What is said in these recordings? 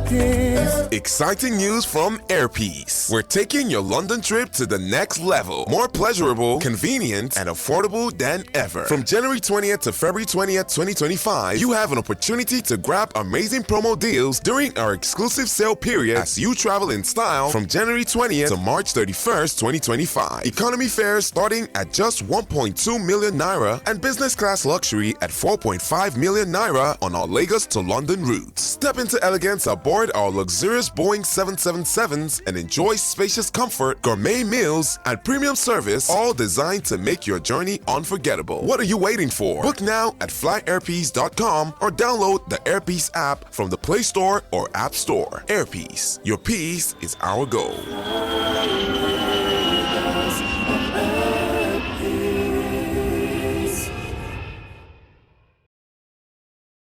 Exciting news from Airpeace. We're taking your London trip to the next level. More pleasurable, convenient, and affordable than ever. From January 20th to February 20th, 2025, you have an opportunity to grab amazing promo deals during our exclusive sale period as you travel in style from January 20th to March 31st, 2025. Economy fares starting at just 1.2 million naira and business class luxury at 4.5 million naira on our Lagos to London routes. Step into elegance aboard our luxurious Boeing 777s and enjoy spacious comfort, gourmet meals, and premium service, all designed to make your journey unforgettable. What are you waiting for? Book now at flyairpeace.com or download the Airpeace app from the Play Store or App Store. Airpeace, your peace is our goal.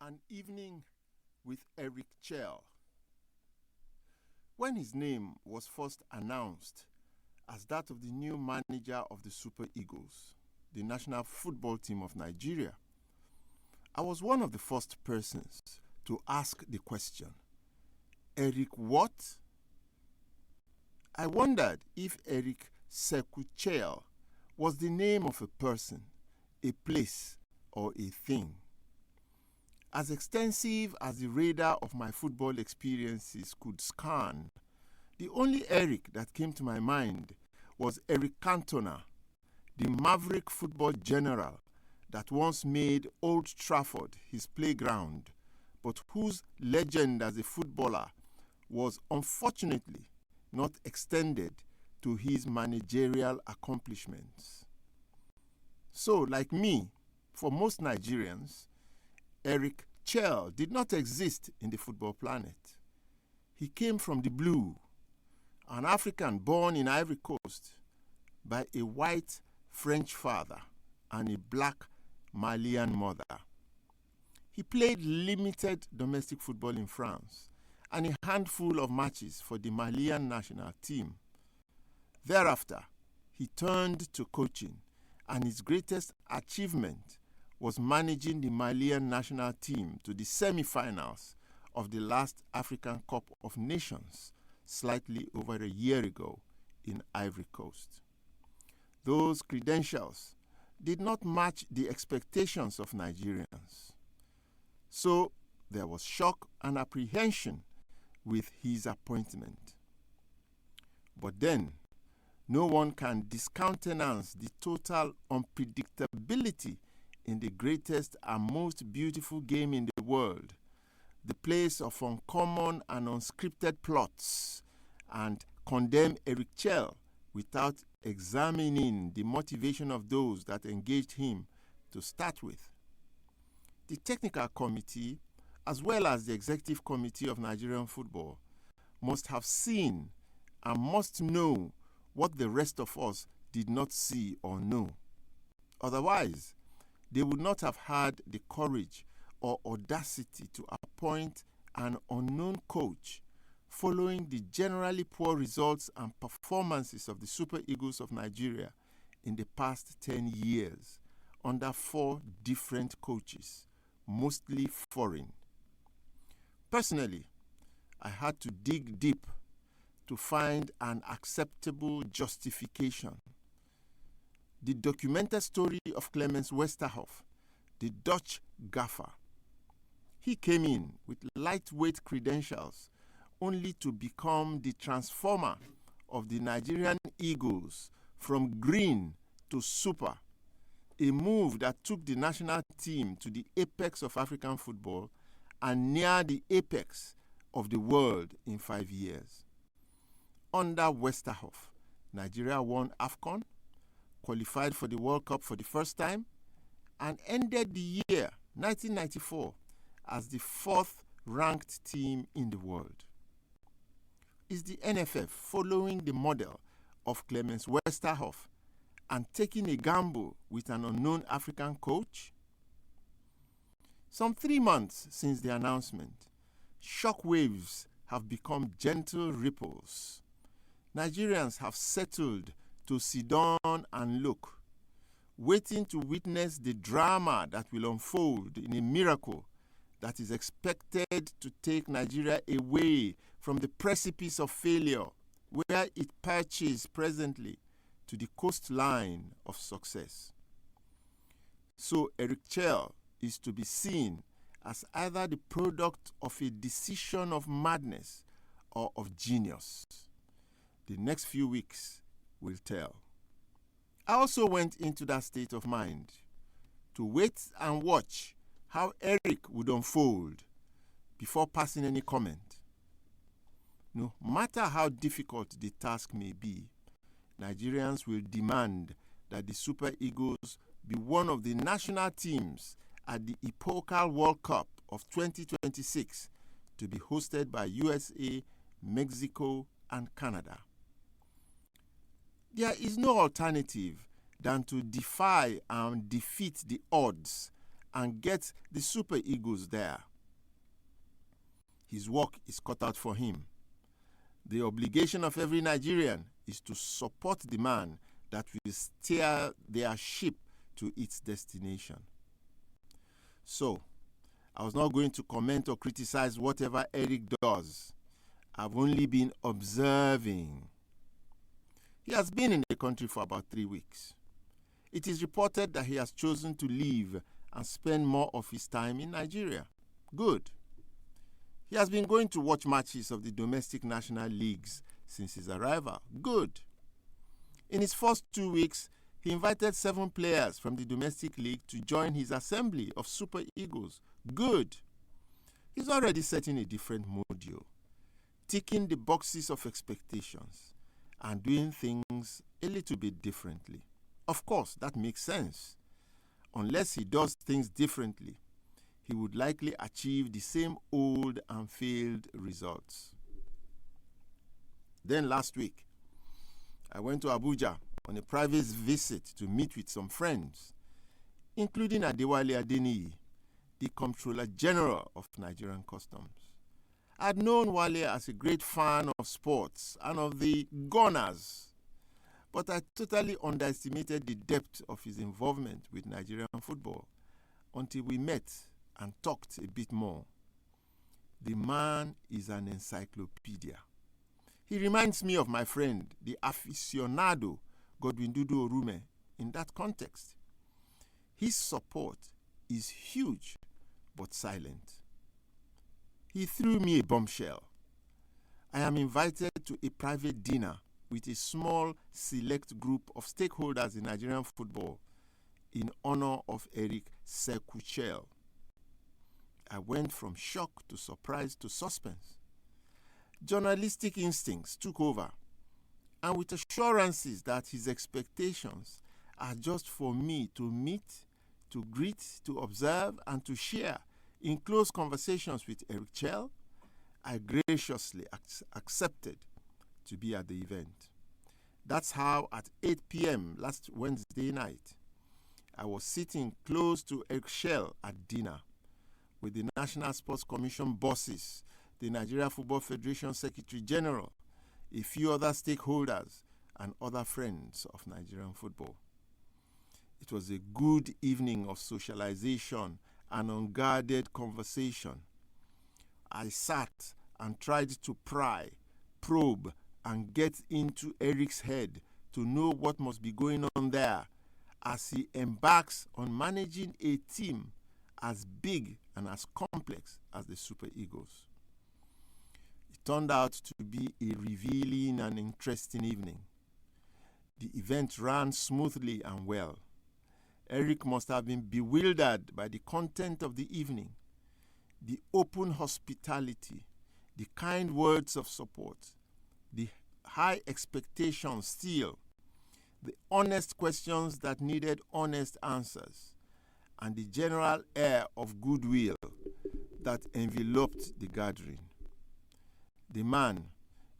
An evening with Eric Chelle. When his name was first announced as that of the new manager of the Super Eagles, the national football team of Nigeria, I was one of the first persons to ask the question, Eric what? I wondered if Eric Chelle was the name of a person, a place, or a thing. As extensive as the radar of my football experiences could scan, the only Eric that came to my mind was Eric Cantona, the maverick football general that once made Old Trafford his playground, but whose legend as a footballer was unfortunately not extended to his managerial accomplishments. So, like me, for most Nigerians, Eric Chelle did not exist in the football planet. He came from the blue, an African born in Ivory Coast by a white French father and a black Malian mother. He played limited domestic football in France and a handful of matches for the Malian national team. Thereafter, he turned to coaching, and his greatest achievement was managing the Malian national team to the semi-finals of the last African Cup of Nations slightly over a year ago in Ivory Coast. Those credentials did not match the expectations of Nigerians. So there was shock and apprehension with his appointment. But then, no one can discountenance the total unpredictability in the greatest and most beautiful game in the world, the place of uncommon and unscripted plots, and condemn Eric Chelle without examining the motivation of those that engaged him to start with. The technical committee, as well as the executive committee of Nigerian football, must have seen and must know what the rest of us did not see or know. Otherwise, they would not have had the courage or audacity to appoint an unknown coach following the generally poor results and performances of the Super Eagles of Nigeria in the past 10 years under 4 different coaches, mostly foreign. Personally, I had to dig deep to find an acceptable justification. The documented story of Clemens Westerhoff, the Dutch gaffer. He came in with lightweight credentials only to become the transformer of the Nigerian Eagles from green to super, a move that took the national team to the apex of African football and near the apex of the world in 5 years. Under Westerhoff, Nigeria won AFCON, qualified for the World Cup for the first time, and ended the year 1994 as the 4th-ranked team in the world. Is the NFF following the model of Clemens Westerhoff and taking a gamble with an unknown African coach? Some 3 months since the announcement, shockwaves have become gentle ripples. Nigerians have settled to sit down and look, waiting to witness the drama that will unfold in a miracle that is expected to take Nigeria away from the precipice of failure where it perches presently to the coastline of success. So Eric Chelle is to be seen as either the product of a decision of madness or of genius. The next few weeks will tell. I also went into that state of mind to wait and watch how Eric would unfold before passing any comment. No matter how difficult the task may be, Nigerians will demand that the Super Eagles be one of the national teams at the epochal World Cup of 2026 to be hosted by USA, Mexico, and Canada. There is no alternative than to defy and defeat the odds and get the Super Eagles there. His work is cut out for him. The obligation of every Nigerian is to support the man that will steer their ship to its destination. So, I was not going to comment or criticize whatever Eric does. I've only been observing. He has been in the country for about 3 weeks. It is reported that he has chosen to leave and spend more of his time in Nigeria. Good. He has been going to watch matches of the domestic national leagues since his arrival. Good. In his first 2 weeks, he invited 7 players from the domestic league to join his assembly of Super Eagles. Good. He's already setting a different module, ticking the boxes of expectations and doing things a little bit differently. Of course, that makes sense. Unless he does things differently, he would likely achieve the same old and failed results. Then last week, I went to Abuja on a private visit to meet with some friends, including Adewale Adeniyi, the Comptroller General of Nigerian Customs. I had known Wale as a great fan of sports and of the Gunners, but I totally underestimated the depth of his involvement with Nigerian football until we met and talked a bit more. The man is an encyclopedia. He reminds me of my friend, the aficionado Godwin Dudu Orume, in that context. His support is huge but silent. He threw me a bombshell. I am invited to a private dinner with a small select group of stakeholders in Nigerian football in honor of Eric Chelle. I went from shock to surprise to suspense. Journalistic instincts took over, and with assurances that his expectations are just for me to meet, to greet, to observe, and to share in close conversations with Eric Chelle, I graciously accepted to be at the event. That's how at 8 p.m. last Wednesday night, I was sitting close to Eric Chelle at dinner with the National Sports Commission bosses, the Nigeria Football Federation Secretary General, a few other stakeholders, and other friends of Nigerian football. It was a good evening of socialization and unguarded conversation. I sat and tried to pry, probe, and get into Eric's head to know what must be going on there as he embarks on managing a team as big and as complex as the Super Eagles. It turned out to be a revealing and interesting evening. The event ran smoothly and well. Eric must have been bewildered by the content of the evening, the open hospitality, the kind words of support, the high expectations still, the honest questions that needed honest answers, and the general air of goodwill that enveloped the gathering. The man,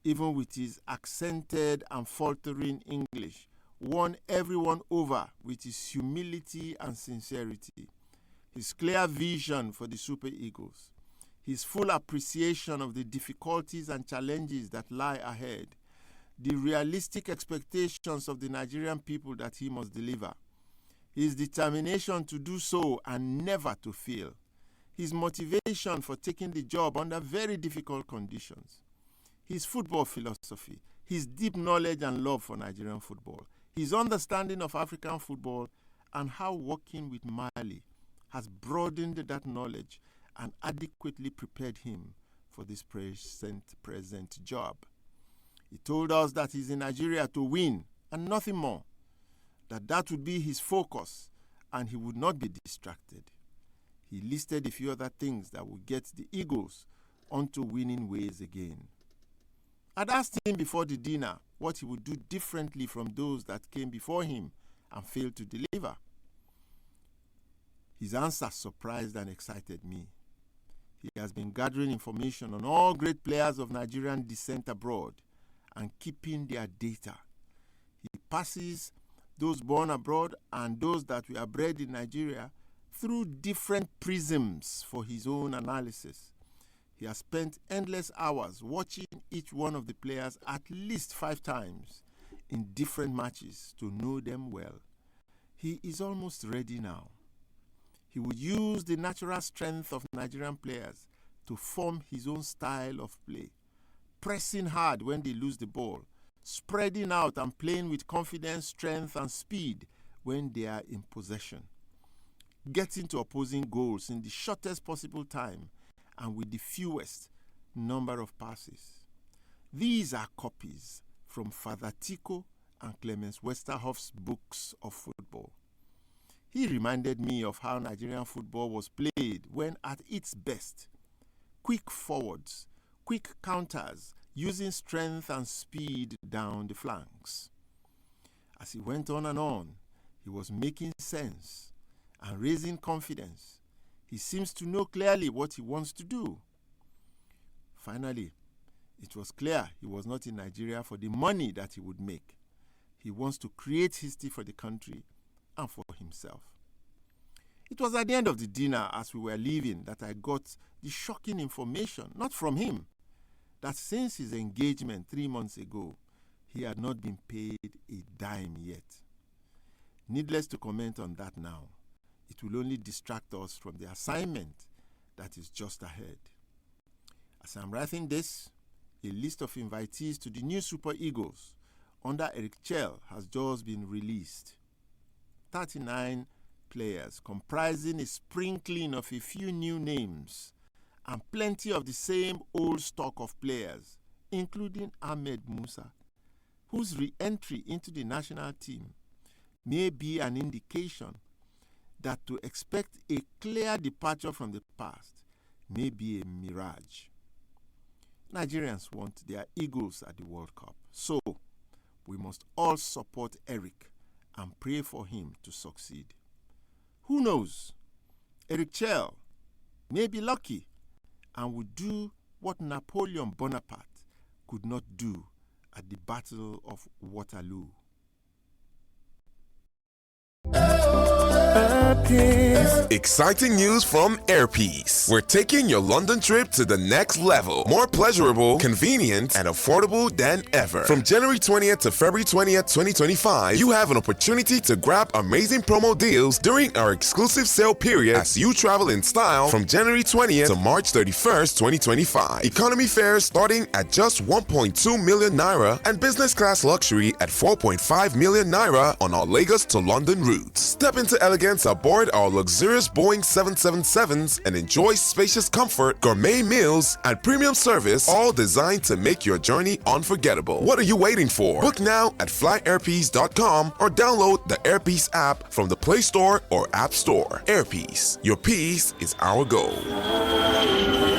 even with his accented and faltering English, won everyone over with his humility and sincerity, his clear vision for the Super Eagles, his full appreciation of the difficulties and challenges that lie ahead, the realistic expectations of the Nigerian people that he must deliver, his determination to do so and never to fail, his motivation for taking the job under very difficult conditions, his football philosophy, his deep knowledge and love for Nigerian football, his understanding of African football, and how working with Mali has broadened that knowledge and adequately prepared him for this present job. He told us that he's in Nigeria to win and nothing more, that would be his focus and he would not be distracted. He listed a few other things that would get the Eagles onto winning ways again. I'd asked him before the dinner what he would do differently from those that came before him and failed to deliver. His answer surprised and excited me. He has been gathering information on all great players of Nigerian descent abroad and keeping their data. He passes those born abroad and those that were bred in Nigeria through different prisms for his own analysis. He has spent endless hours watching each one of the players at least 5 times in different matches to know them well. He is almost ready now. He will use the natural strength of Nigerian players to form his own style of play, pressing hard when they lose the ball, spreading out and playing with confidence, strength, and speed when they are in possession, getting to opposing goals in the shortest possible time and with the fewest number of passes. These are copies from Father Tico and Clemens Westerhoff's books of football. He reminded me of how Nigerian football was played when at its best. Quick forwards, quick counters, using strength and speed down the flanks. As he went on, he was making sense and raising confidence. He seems to know clearly what he wants to do. Finally, it was clear he was not in Nigeria for the money that he would make. He wants to create history for the country and for himself. It was at the end of the dinner as we were leaving that I got the shocking information, not from him, that since his engagement 3 months ago, he had not been paid a dime yet. Needless to comment on that now. It will only distract us from the assignment that is just ahead. As I'm writing this, a list of invitees to the new Super Eagles under Eric Chelle has just been released. 39 players comprising a sprinkling of a few new names and plenty of the same old stock of players, including Ahmed Musa, whose re-entry into the national team may be an indication that to expect a clear departure from the past may be a mirage. Nigerians want their Eagles at the World Cup, so we must all support Eric and pray for him to succeed. Who knows? Eric Chelle may be lucky and will do what Napoleon Bonaparte could not do at the Battle of Waterloo. Exciting news from Airpeace. We're taking your London trip to the next level. More pleasurable, convenient, and affordable than ever. From January 20th to February 20th, 2025, you have an opportunity to grab amazing promo deals during our exclusive sale period as you travel in style from January 20th to March 31st, 2025. Economy fares starting at just 1.2 million naira and business class luxury at 4.5 million naira on our Lagos to London routes. Step into elegance aboard our luxurious Boeing 777s and enjoy spacious comfort, gourmet meals, and premium service, all designed to make your journey unforgettable. What are you waiting for? Book now at flyairpeace.com or download the Airpeace app from the Play Store or App Store. Airpeace, your peace is our goal.